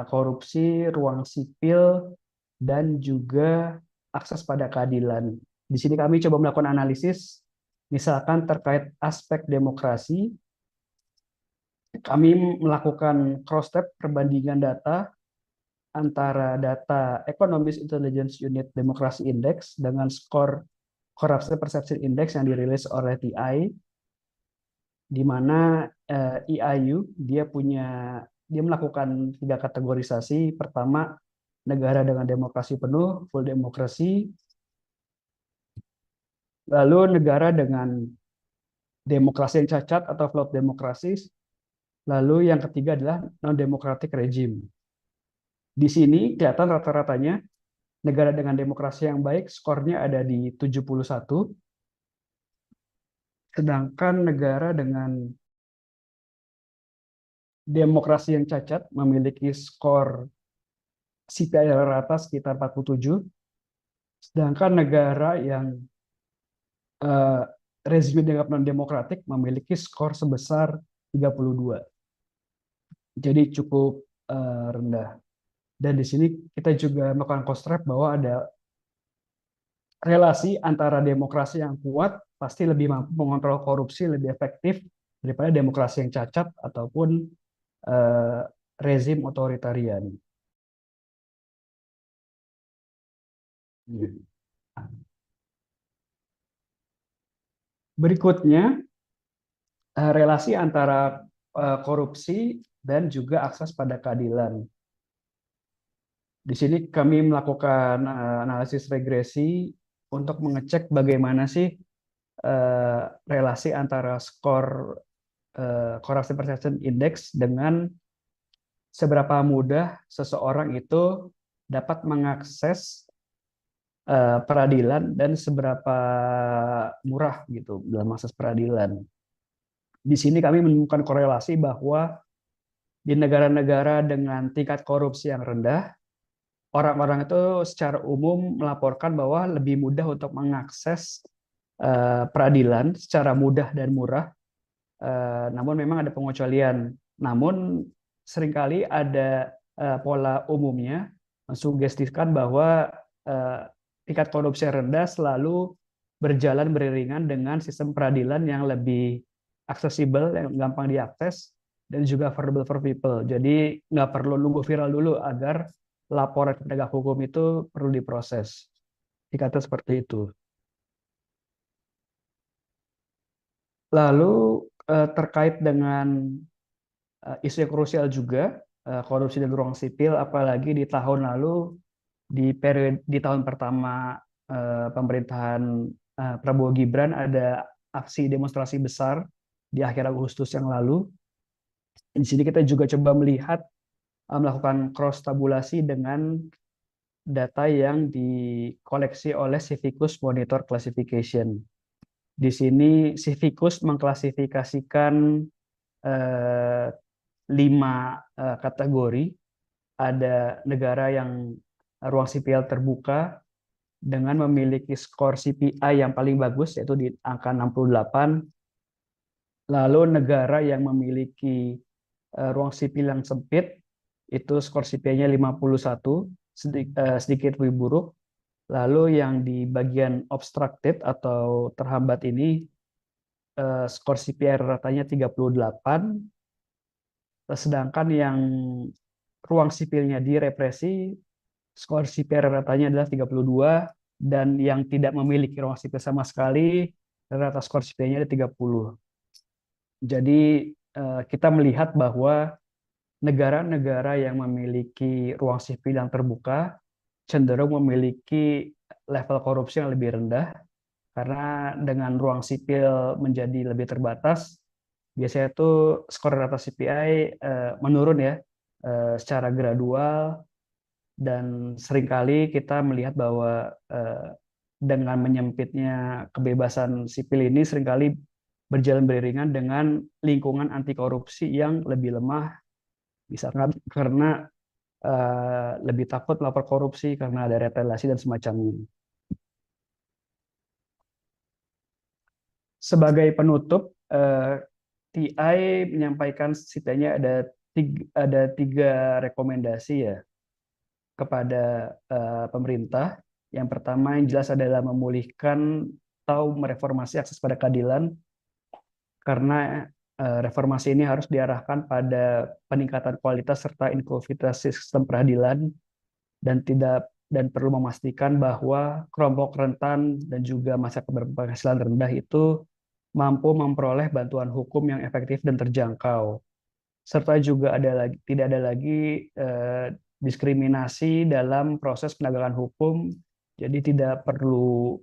korupsi, ruang sipil, dan juga akses pada keadilan. Di sini kami coba melakukan analisis, misalkan terkait aspek demokrasi, kami melakukan cross-tab perbandingan data antara data Economist Intelligence Unit Democracy Index dengan skor Corruption Perception Index yang dirilis oleh TI, di mana EIU dia melakukan 3 kategorisasi. Pertama, negara dengan demokrasi penuh, full demokrasi. Lalu negara dengan demokrasi yang cacat atau flawed demokrasi. Lalu yang ketiga adalah non-democratic regime. Di sini kelihatan rata-ratanya negara dengan demokrasi yang baik skornya ada di 71, sedangkan negara dengan demokrasi yang cacat memiliki skor CPI rata sekitar 47, sedangkan negara yang rezim dianggap non-demokratik memiliki skor sebesar 32. Jadi cukup rendah. Dan di sini kita juga melakukan cross-check bahwa ada relasi antara demokrasi yang kuat pasti lebih mampu mengontrol korupsi lebih efektif daripada demokrasi yang cacat ataupun rezim otoritarian. Berikutnya, relasi antara korupsi dan juga akses pada keadilan. Di sini kami melakukan analisis regresi untuk mengecek bagaimana sih relasi antara skor Corruption Perception Index dengan seberapa mudah seseorang itu dapat mengakses peradilan dan seberapa murah gitu dalam akses peradilan. Di sini kami menemukan korelasi bahwa di negara-negara dengan tingkat korupsi yang rendah, orang-orang itu secara umum melaporkan bahwa lebih mudah untuk mengakses peradilan secara mudah dan murah. Namun memang ada pengecualian. Namun seringkali ada pola umumnya mensugestikan bahwa tingkat korupsi yang rendah selalu berjalan beriringan dengan sistem peradilan yang lebih aksesibel, yang gampang diakses, dan juga affordable for people. Jadi nggak perlu nunggu viral dulu agar laporan penegak hukum itu perlu diproses. Dikata seperti itu. Lalu terkait dengan isu yang krusial juga, korupsi dan ruang sipil, apalagi di tahun lalu di tahun pertama pemerintahan Prabowo Gibran ada aksi demonstrasi besar di akhir Agustus yang lalu. Di sini kita juga coba melihat melakukan cross tabulasi dengan data yang dikoleksi oleh Civicus Monitor Classification. Di sini Civicus mengklasifikasikan 5 kategori. Ada negara yang ruang sipil terbuka dengan memiliki skor CPI yang paling bagus, yaitu di angka 68. Lalu negara yang memiliki ruang sipil yang sempit, itu skor CPI-nya 51, sedikit lebih buruk. Lalu yang di bagian obstructed atau terhambat ini, skor CPI ratanya 38, sedangkan yang ruang sipilnya direpresi, skor CPI ratanya adalah 32, dan yang tidak memiliki ruang sipil sama sekali, rata skor CPI-nya ada 30. Jadi kita melihat bahwa negara-negara yang memiliki ruang sipil yang terbuka cenderung memiliki level korupsi yang lebih rendah, karena dengan ruang sipil menjadi lebih terbatas, biasanya itu skor rata CPI menurun ya secara gradual, dan seringkali kita melihat bahwa dengan menyempitnya kebebasan sipil ini seringkali berjalan beriringan dengan lingkungan anti korupsi yang lebih lemah, misalkan karena lebih takut melapor korupsi karena ada retaliasi dan semacamnya. Sebagai penutup, TI menyampaikan setidaknya ada tiga rekomendasi ya kepada pemerintah. Yang pertama yang jelas adalah memulihkan atau mereformasi akses pada keadilan, karena reformasi ini harus diarahkan pada peningkatan kualitas serta inklusivitas sistem peradilan, dan perlu memastikan bahwa kelompok rentan dan juga masyarakat berpenghasilan rendah itu mampu memperoleh bantuan hukum yang efektif dan terjangkau, serta juga tidak ada lagi diskriminasi dalam proses penegakan hukum. Jadi tidak perlu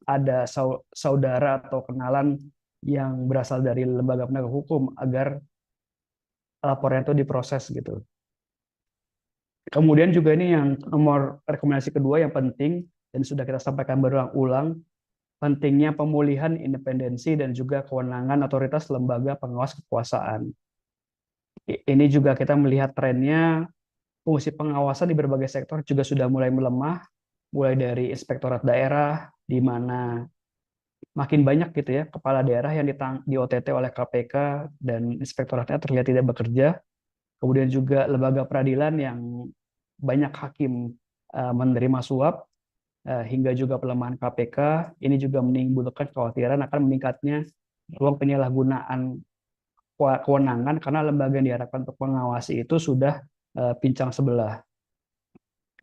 ada saudara atau kenalan yang berasal dari lembaga penegak hukum agar laporan itu diproses gitu. Kemudian juga ini yang nomor rekomendasi kedua yang penting dan sudah kita sampaikan berulang-ulang, pentingnya pemulihan independensi dan juga kewenangan otoritas lembaga pengawas kekuasaan. Ini juga kita melihat trennya, fungsi pengawasan di berbagai sektor juga sudah mulai melemah, mulai dari inspektorat daerah, di mana makin banyak gitu ya kepala daerah yang di OTT oleh KPK dan inspektoratnya terlihat tidak bekerja. Kemudian juga lembaga peradilan yang banyak hakim menerima suap, hingga juga pelemahan KPK. Ini juga menimbulkan kekhawatiran akan meningkatnya ruang penyalahgunaan kewenangan karena lembaga yang diharapkan untuk mengawasi itu sudah pincang sebelah.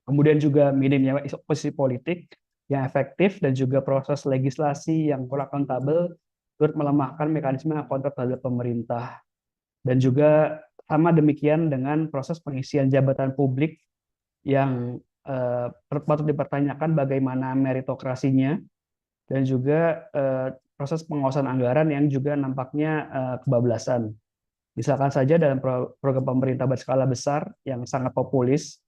Kemudian juga minimnya posisi politik yang efektif dan juga proses legislasi yang kurang akuntabel turut melemahkan mekanisme kontrol terhadap pemerintah. Dan juga sama demikian dengan proses pengisian jabatan publik yang patut dipertanyakan bagaimana meritokrasinya, dan juga proses pengawasan anggaran yang juga nampaknya kebablasan. Misalkan saja dalam program pemerintah berskala besar yang sangat populis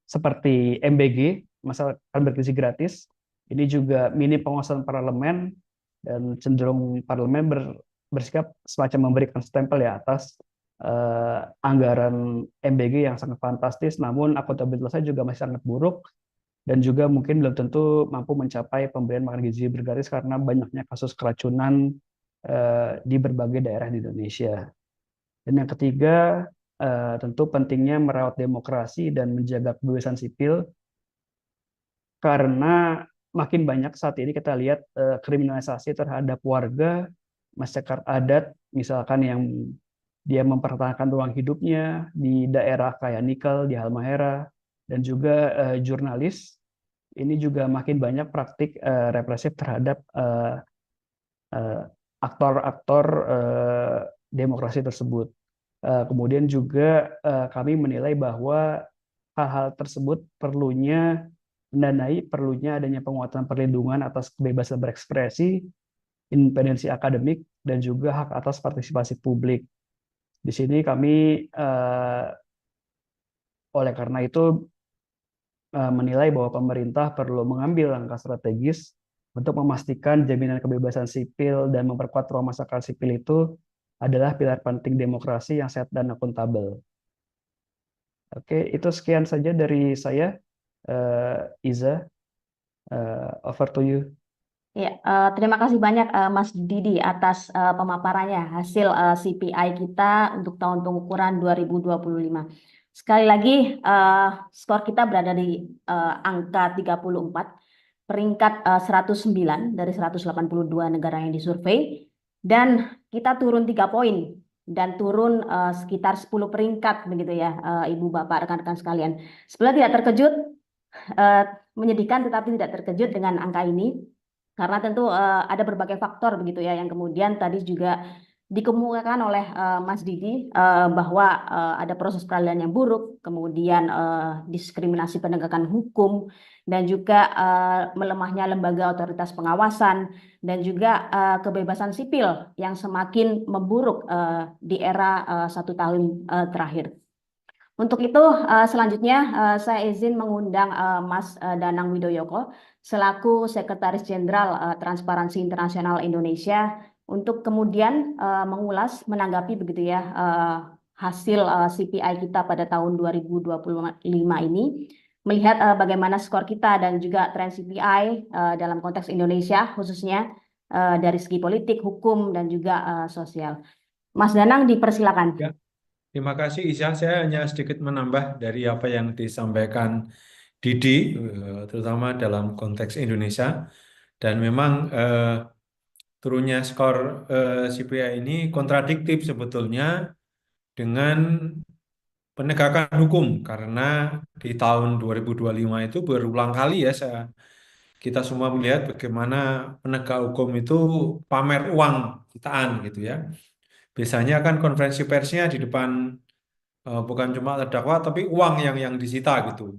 seperti MBG, masalah bergizi gratis, ini juga minim pengawasan parlemen dan cenderung parlemen bersikap semacam memberikan stempel ya atas anggaran MBG yang sangat fantastis, namun akuntabilitasnya juga masih sangat buruk dan juga mungkin belum tentu mampu mencapai pemberian makan gizi bergaris karena banyaknya kasus keracunan di berbagai daerah di Indonesia. Dan yang ketiga, tentu pentingnya merawat demokrasi dan menjaga kebebasan sipil, karena makin banyak saat ini kita lihat kriminalisasi terhadap warga, masyarakat adat, misalkan yang dia mempertahankan ruang hidupnya di daerah kayak nikel, di Halmahera, dan juga jurnalis. Ini juga makin banyak praktik represif terhadap aktor-aktor demokrasi tersebut. Kemudian juga kami menilai bahwa hal-hal tersebut perlunya adanya penguatan perlindungan atas kebebasan berekspresi, independensi akademik, dan juga hak atas partisipasi publik. Di sini kami oleh karena itu menilai bahwa pemerintah perlu mengambil langkah strategis untuk memastikan jaminan kebebasan sipil dan memperkuat ruang masyarakat sipil itu adalah pilar penting demokrasi yang sehat dan akuntabel. Oke, itu sekian saja dari saya. Iza, over to you. Ya, terima kasih banyak Mas Didi atas pemaparannya hasil CPI kita untuk tahun pengukuran 2025. Sekali lagi, skor kita berada di angka 34, peringkat 109 dari 182 negara yang disurvei, dan kita turun 3 poin dan turun sekitar 10 peringkat begitu ya, Ibu Bapak rekan-rekan sekalian. Sebenarnya tidak terkejut, menyedihkan tetapi tidak terkejut dengan angka ini. Karena tentu ada berbagai faktor begitu ya yang kemudian tadi juga dikemukakan oleh Mas Didi bahwa ada proses peradilan yang buruk, kemudian diskriminasi penegakan hukum, dan juga melemahnya lembaga otoritas pengawasan, dan juga kebebasan sipil yang semakin memburuk di era 1 tahun terakhir. Untuk itu, selanjutnya saya izin mengundang Mas Danang Widoyoko selaku Sekretaris Jenderal Transparansi Internasional Indonesia untuk kemudian mengulas, menanggapi begitu ya hasil CPI kita pada tahun 2025 ini, melihat bagaimana skor kita dan juga tren CPI dalam konteks Indonesia khususnya dari segi politik, hukum, dan juga sosial. Mas Danang, dipersilakan. Ya, terima kasih Isya. Saya hanya sedikit menambah dari apa yang disampaikan Didi, terutama dalam konteks Indonesia. Dan memang turunnya skor CPI ini kontradiktif sebetulnya dengan penegakan hukum. Karena di tahun 2025 itu berulang kali ya kita semua melihat bagaimana penegak hukum itu pamer uang jutaan gitu ya. Biasanya kan konferensi persnya di depan bukan cuma terdakwa tapi uang yang disita gitu.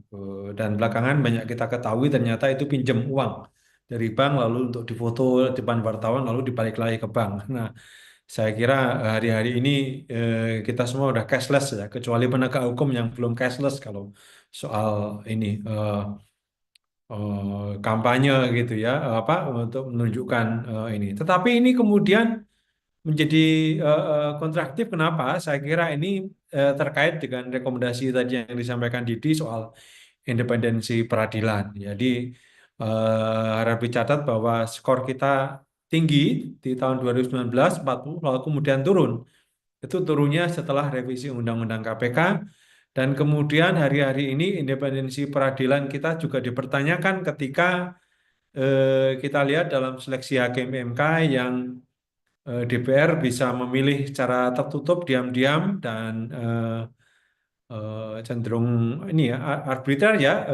Dan belakangan banyak kita ketahui ternyata itu pinjam uang dari bank lalu untuk difoto depan wartawan lalu dibalik lagi ke bank. Nah, saya kira hari-hari ini kita semua udah cashless ya, kecuali penegak hukum yang belum cashless kalau soal ini kampanye gitu ya, apa untuk menunjukkan ini. Tetapi ini kemudian menjadi kontradiktif. Kenapa? Saya kira ini terkait dengan rekomendasi tadi yang disampaikan Didi soal independensi peradilan. Jadi harap dicatat bahwa skor kita tinggi di tahun 2019 40 lalu kemudian turun. Itu turunnya setelah revisi Undang-Undang KPK, dan kemudian hari-hari ini independensi peradilan kita juga dipertanyakan ketika kita lihat dalam seleksi hakim MK yang DPR bisa memilih secara tertutup, diam-diam, dan cenderung ini ya arbiter ya,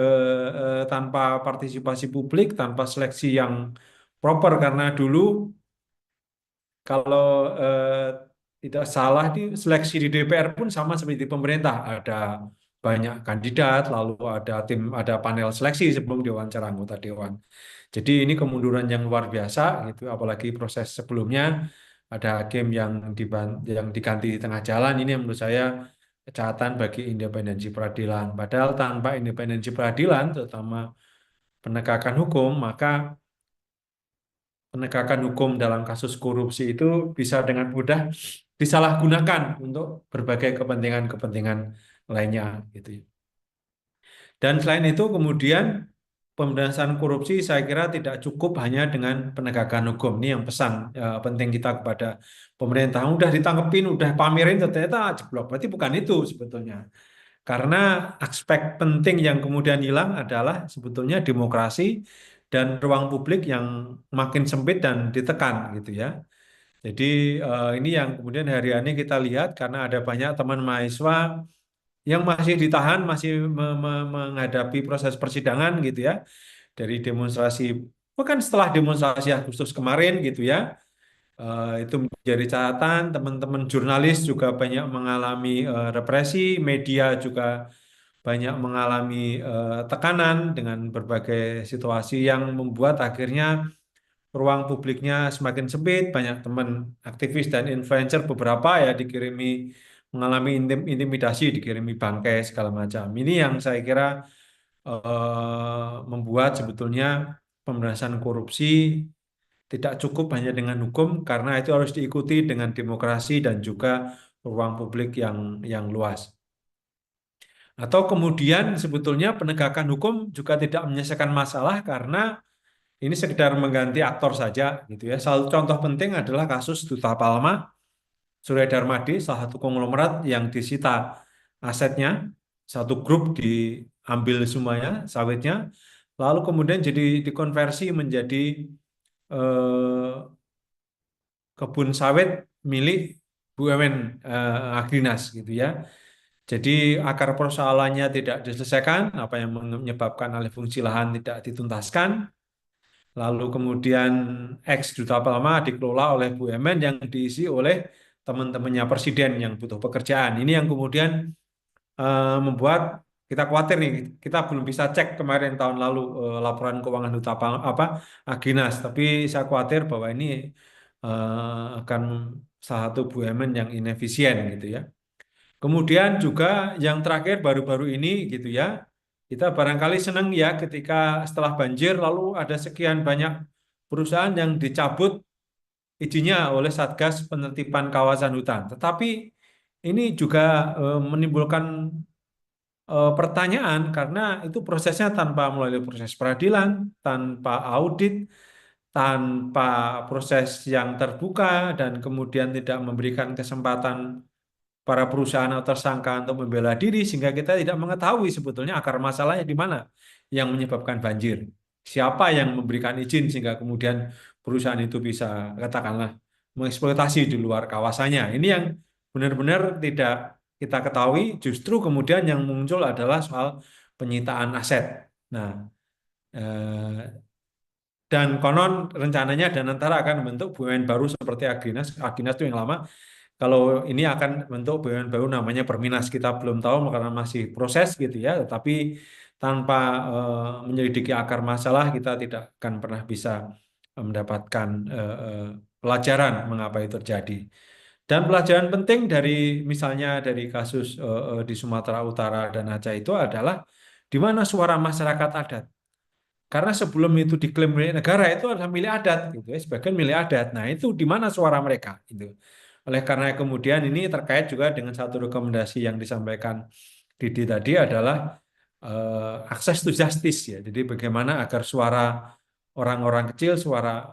tanpa partisipasi publik, tanpa seleksi yang proper. Karena dulu kalau tidak salah di seleksi di DPR pun sama seperti pemerintah, ada banyak kandidat, lalu ada panel seleksi sebelum diwawancara anggota dewan. Jadi ini kemunduran yang luar biasa gitu, apalagi proses sebelumnya ada hakim yang diganti di tengah jalan. Ini yang menurut saya catatan bagi independensi peradilan. Padahal tanpa independensi peradilan, terutama penegakan hukum, maka penegakan hukum dalam kasus korupsi itu bisa dengan mudah disalahgunakan untuk berbagai kepentingan-kepentingan lainnya gitu ya. Dan selain itu kemudian pemberantasan korupsi saya kira tidak cukup hanya dengan penegakan hukum. Ini yang pesan penting kita kepada pemerintah. Udah ditangkepin, udah pamerin, ternyata jeblok. Berarti bukan itu sebetulnya. Karena aspek penting yang kemudian hilang adalah sebetulnya demokrasi dan ruang publik yang makin sempit dan ditekan gitu ya. Jadi ini yang kemudian hari ini kita lihat karena ada banyak teman mahasiswa yang masih ditahan, masih menghadapi proses persidangan gitu ya. Dari demonstrasi, bahkan setelah demonstrasi Agustus kemarin gitu ya. Itu menjadi catatan. Teman-teman jurnalis juga banyak mengalami represi, media juga banyak mengalami tekanan dengan berbagai situasi yang membuat akhirnya ruang publiknya semakin sempit, banyak teman aktivis dan influencer beberapa ya dikirimi mengalami intimidasi, dikirimi bangkai segala macam. Ini yang saya kira membuat sebetulnya pemberantasan korupsi tidak cukup hanya dengan hukum karena itu harus diikuti dengan demokrasi dan juga ruang publik yang luas. Atau kemudian sebetulnya penegakan hukum juga tidak menyelesaikan masalah karena ini sekedar mengganti aktor saja gitu ya. Salah satu contoh penting adalah kasus Duta Palma Surya Darmadi, salah satu konglomerat yang disita asetnya, satu grup diambil semuanya sawitnya, lalu kemudian jadi dikonversi menjadi kebun sawit milik BUMN Agrinas gitu ya. Jadi akar persoalannya tidak diselesaikan, apa yang menyebabkan alih fungsi lahan tidak dituntaskan. Lalu kemudian ex Duta Palma dikelola oleh BUMN yang diisi oleh teman-temannya presiden yang butuh pekerjaan. Ini yang kemudian membuat kita khawatir nih. Kita belum bisa cek kemarin tahun lalu laporan keuangan Duta Palma apa Agrinas, tapi saya khawatir bahwa ini akan salah satu BUMN yang inefisien gitu ya. Kemudian juga yang terakhir baru-baru ini gitu ya, kita barangkali senang ya ketika setelah banjir lalu ada sekian banyak perusahaan yang dicabut izinnya oleh Satgas Penertiban Kawasan Hutan. Tetapi ini juga menimbulkan pertanyaan karena itu prosesnya tanpa melalui proses peradilan, tanpa audit, tanpa proses yang terbuka dan kemudian tidak memberikan kesempatan para perusahaan atau tersangka untuk membela diri sehingga kita tidak mengetahui sebetulnya akar masalahnya di mana yang menyebabkan banjir. Siapa yang memberikan izin sehingga kemudian perusahaan itu bisa katakanlah mengeksploitasi di luar kawasannya. Ini yang benar-benar tidak kita ketahui, justru kemudian yang muncul adalah soal penyitaan aset. Nah, dan konon rencananya dan antara akan membentuk BUMN baru seperti Agrinas. Agrinas itu yang lama. Kalau ini akan bentuk BUMN baru namanya Perminas, kita belum tahu karena masih proses gitu ya. Tetapi tanpa menyelidiki akar masalah kita tidak akan pernah bisa mendapatkan pelajaran mengapa itu terjadi. Dan pelajaran penting dari misalnya dari kasus di Sumatera Utara dan Aceh itu adalah di mana suara masyarakat adat. Karena sebelum itu diklaim milik negara itu adalah milik adat gitu ya, sebagian milik adat. Nah, itu di mana suara mereka itu. Oleh karena kemudian ini terkait juga dengan satu rekomendasi yang disampaikan Didi tadi adalah akses to justice ya. Jadi bagaimana agar suara orang-orang kecil, suara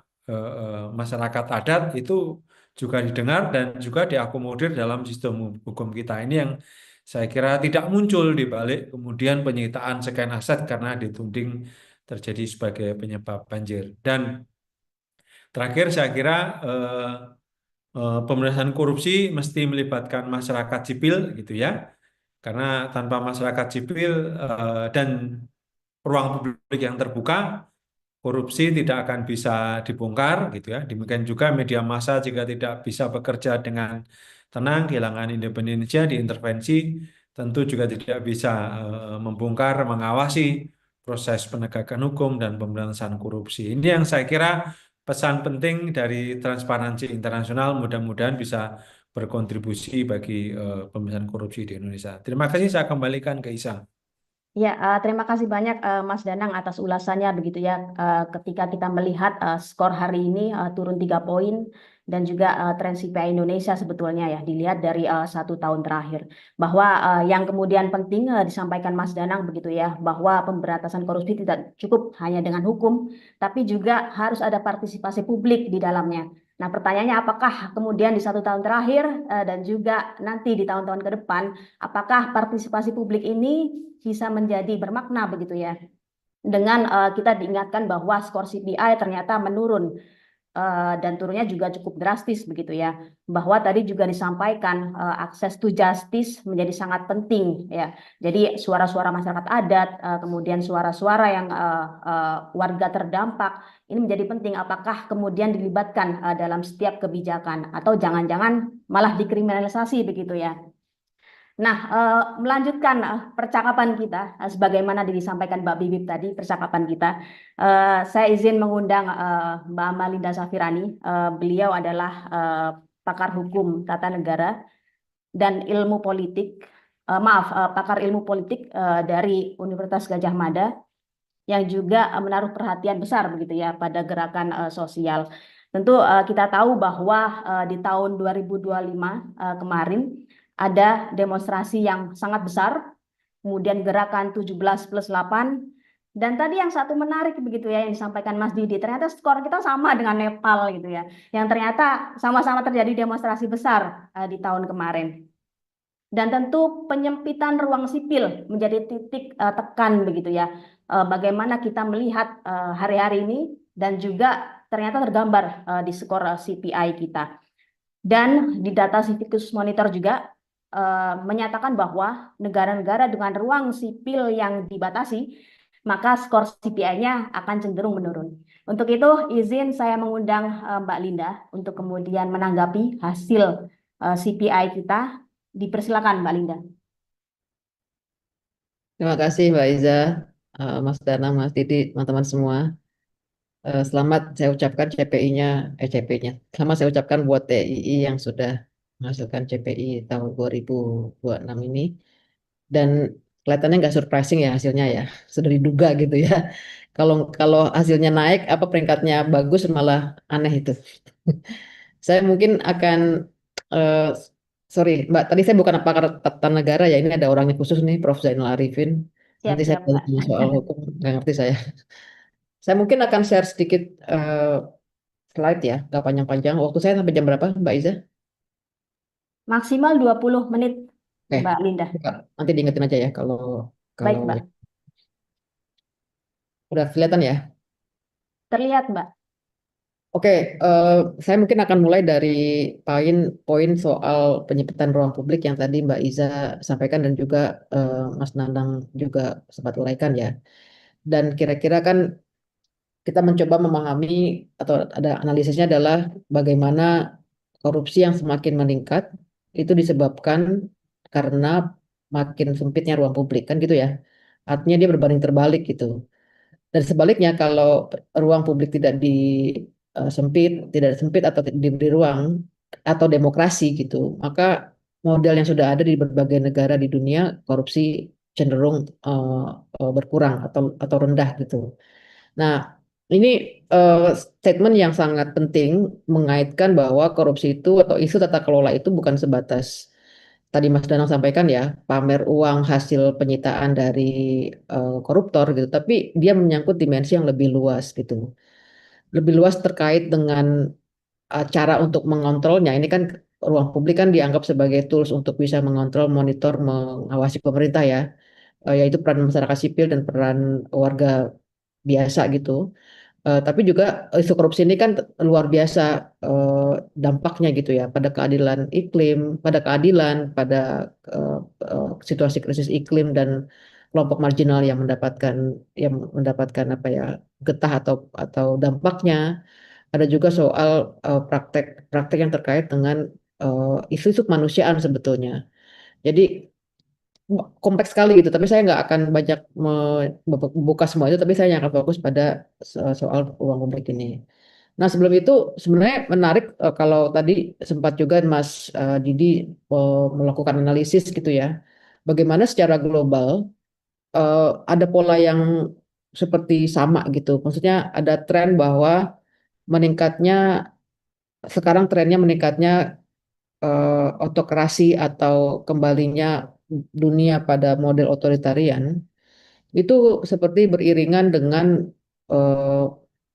masyarakat adat itu juga didengar dan juga diakomodir dalam sistem hukum kita. Ini yang saya kira tidak muncul di balik kemudian penyitaan sekian aset karena dituding terjadi sebagai penyebab banjir. Dan terakhir saya kira pemberantasan korupsi mesti melibatkan masyarakat sipil gitu ya. Karena tanpa masyarakat sipil dan ruang publik yang terbuka, korupsi tidak akan bisa dibongkar gitu ya. Demikian juga media massa jika tidak bisa bekerja dengan tenang, kehilangan independensinya, diintervensi, tentu juga tidak bisa membongkar, mengawasi proses penegakan hukum dan pemberantasan korupsi. Ini yang saya kira pesan penting dari Transparansi Internasional, mudah-mudahan bisa berkontribusi bagi pemberantasan korupsi di Indonesia. Terima kasih, saya kembalikan ke Isa. Ya, terima kasih banyak Mas Danang atas ulasannya begitu ya. Ketika kita melihat skor hari ini turun 3 poin dan juga tren CPI Indonesia sebetulnya ya dilihat dari 1 tahun terakhir. Bahwa yang kemudian penting disampaikan Mas Danang begitu ya, bahwa pemberantasan korupsi tidak cukup hanya dengan hukum, tapi juga harus ada partisipasi publik di dalamnya. Nah, pertanyaannya apakah kemudian di 1 tahun terakhir dan juga nanti di tahun-tahun ke depan, apakah partisipasi publik ini bisa menjadi bermakna begitu ya. Dengan kita diingatkan bahwa skor CPI ternyata menurun dan turunnya juga cukup drastis begitu ya. Bahwa tadi juga disampaikan akses to justice menjadi sangat penting ya. Jadi suara-suara masyarakat adat, kemudian suara-suara yang warga terdampak ini menjadi penting. Apakah kemudian dilibatkan dalam setiap kebijakan atau jangan-jangan malah dikriminalisasi begitu ya. Nah, melanjutkan percakapan kita, sebagaimana disampaikan Mbak Bibip tadi, percakapan kita, saya izin mengundang Mbak Malinda Safirani. Beliau adalah pakar hukum tata negara dan ilmu politik, pakar ilmu politik dari Universitas Gajah Mada, yang juga menaruh perhatian besar begitu ya pada gerakan sosial. Tentu kita tahu bahwa di tahun 2025 kemarin ada demonstrasi yang sangat besar, kemudian gerakan 17+8, dan tadi yang satu menarik begitu ya yang disampaikan Mas Didi, ternyata skor kita sama dengan Nepal gitu ya, yang ternyata sama-sama terjadi demonstrasi besar di tahun kemarin. Dan tentu penyempitan ruang sipil menjadi titik tekan begitu ya. Bagaimana kita melihat hari-hari ini dan juga ternyata tergambar di skor CPI kita. Dan di data Civicus Monitor juga menyatakan bahwa negara-negara dengan ruang sipil yang dibatasi, maka skor CPI-nya akan cenderung menurun. Untuk itu, izin saya mengundang Mbak Linda untuk kemudian menanggapi hasil CPI kita. Dipersilakan Mbak Linda. Terima kasih Mbak Iza, Mas Danang, Mas Didi, teman-teman semua. Selamat saya ucapkan CPI-nya, selamat saya ucapkan buat TII yang sudah menghasilkan CPI tahun 2026 ini. Dan kelihatannya nggak surprising ya hasilnya ya, sudah diduga gitu ya. Kalau hasilnya naik, apa peringkatnya bagus malah aneh itu. Saya mungkin akan, sorry Mbak, tadi saya bukan pakar tata negara ya, ini ada orangnya khusus nih, Prof. Zainal Arifin. Nanti saya Siap-siap Mbak. tanya soal hukum, nggak ngerti saya. Saya mungkin akan share sedikit slide ya, nggak panjang-panjang. Waktu saya sampai jam berapa Mbak Iza? Maksimal 20 menit Oke, Mbak Linda. nanti diingetin aja ya kalau Baik kalau Mbak. udah kelihatan ya. Terlihat Mbak. Oke, saya mungkin akan mulai dari poin soal penyempitan ruang publik yang tadi Mbak Iza sampaikan dan juga Mas Nandang juga sempat uraikan ya. Dan kira-kira kan kita mencoba memahami atau ada analisisnya adalah bagaimana korupsi yang semakin meningkat itu disebabkan karena makin sempitnya ruang publik kan gitu ya. Artinya dia berbanding terbalik gitu. Dan sebaliknya kalau ruang publik tidak tidak sempit atau diberi ruang atau demokrasi gitu, maka model yang sudah ada di berbagai negara di dunia korupsi cenderung berkurang atau rendah gitu. Nah, ini statement yang sangat penting mengaitkan bahwa korupsi itu atau isu tata kelola itu bukan sebatas tadi Mas Danang sampaikan ya, pamer uang hasil penyitaan dari koruptor gitu, tapi dia menyangkut dimensi yang lebih luas gitu. Lebih luas terkait dengan cara untuk mengontrolnya. Ini kan ruang publik kan dianggap sebagai tools untuk bisa mengontrol, monitor, mengawasi pemerintah ya, yaitu peran masyarakat sipil dan peran warga biasa gitu. Tapi juga isu korupsi ini kan luar biasa dampaknya gitu ya pada keadilan iklim, pada situasi krisis iklim dan kelompok marginal yang mendapatkan apa ya getah atau dampaknya. Ada juga soal praktek yang terkait dengan isu-isu kemanusiaan sebetulnya. Jadi kompleks sekali gitu, tapi saya nggak akan banyak membuka semua itu, tapi saya hanya akan fokus pada soal ruang publik ini. Nah sebelum itu sebenarnya menarik kalau tadi sempat juga Mas Didi melakukan analisis gitu ya, bagaimana secara global ada pola yang seperti sama gitu, maksudnya ada tren bahwa meningkatnya sekarang trennya meningkatnya otokrasi atau kembalinya dunia pada model otoritarian itu seperti beriringan dengan eh,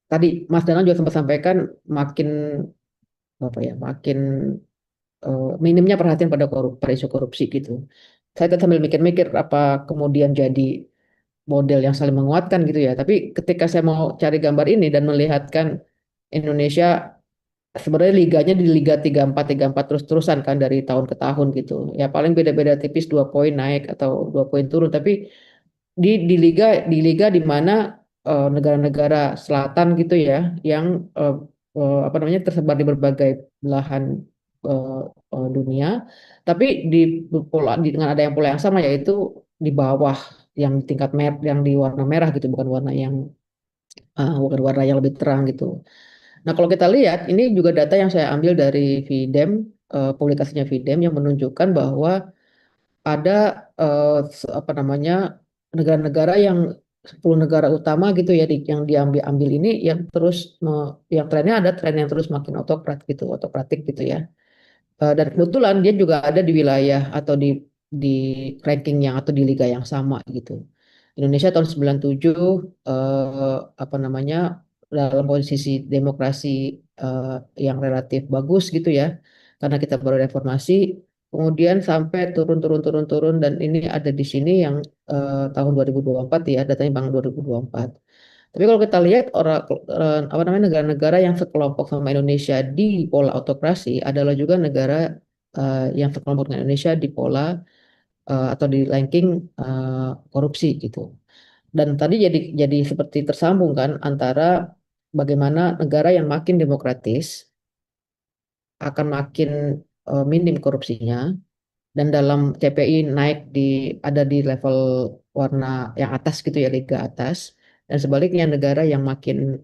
tadi Mas Danang juga sempat sampaikan makin apa ya makin minimnya perhatian pada isu korupsi gitu. Saya tadi sambil mikir-mikir apa kemudian jadi model yang saling menguatkan gitu ya. Tapi ketika saya mau cari gambar ini dan melihatkan Indonesia sebenarnya liganya di Liga 34 terus-terusan kan dari tahun ke tahun gitu. Ya paling beda-beda tipis 2 poin naik atau 2 poin turun. Tapi di liga di mana negara-negara selatan gitu ya yang apa namanya tersebar di berbagai belahan dunia. Tapi dengan ada yang pola yang sama, yaitu di bawah yang tingkat yang di warna merah gitu, bukan warna yang lebih terang gitu. Nah, kalau kita lihat, ini juga data yang saya ambil dari VDEM, publikasinya VDEM yang menunjukkan bahwa ada apa namanya, negara-negara yang 10 negara utama gitu ya, yang diambil ini yang terus yang trennya ada tren yang terus makin otokratik gitu ya. Dan kebetulan dia juga ada di wilayah atau di ranking yang atau di liga yang sama gitu. Indonesia tahun 97 apa namanya, dalam posisi demokrasi yang relatif bagus gitu ya. Karena kita baru reformasi, kemudian sampai turun dan ini ada di sini yang tahun 2024 ya, datanya Bank 2024. Tapi kalau kita lihat apa namanya, negara-negara yang sekelompok sama Indonesia di pola autokrasi adalah juga negara yang sekelompok dengan Indonesia di pola atau di ranking korupsi gitu. Dan tadi jadi seperti tersambung kan antara bagaimana negara yang makin demokratis akan makin minim korupsinya, dan dalam CPI ada di level warna yang atas gitu ya, liga atas, dan sebaliknya negara yang makin